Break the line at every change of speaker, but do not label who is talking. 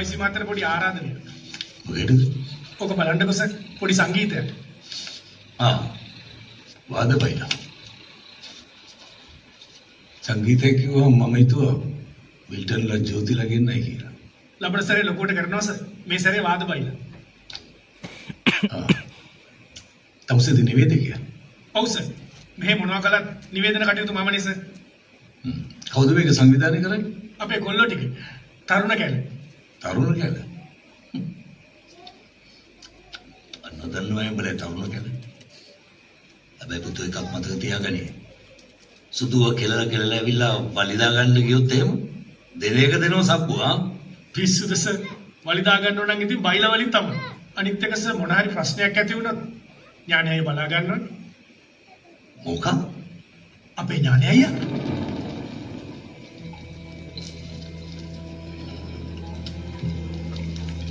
වයිසි මාතර පොඩි ආරාධනයක්.
මොකේද?
ඔක බලන්නකෝ සර් පොඩි සංගීතයක්.
වාද බයිලා. සංගීතය කිව්වම මම හිතුවා විල්ටන්ලා ජෝතිලා ගෙන්නයි කියලා.
ලබන සැරේ ලොකුවට කරනවා සර්. මේ සැරේ වාද බයිලා.
තමසේද නිවේදකයා?
ඔව් සර්. මෙහෙ මොනවා කළත් නිවේදන කටයුතු මමනේ සර්.
කවුද මේක සංවිධානය කරන්නේ?
අපේ කොල්ලෝ ටික. තරුණ කැලේ.
තරුණ කැලේ. අන්නදන්නවා එඹලේ තරුණ කැලේ. හැබැයි පුතු එකක් මතක තියාගනි. සුදුව කෙලලා ඇවිල්ලා වලිදා ගන්න ගියොත් එහෙම දෙන එක දෙනවා සබ්බු
පිස්සුද සර්. වලිදා ගන්න ඕන නම් ඉතින් බයිලා වලින් තමයි. අනිත් එක සර් මොන හරි ප්‍රශ්නයක් ඇති වුණොත් ඥානයයි බලා ගන්න ඕනේ.
මොකක්?
අපේ ඥානය අයියා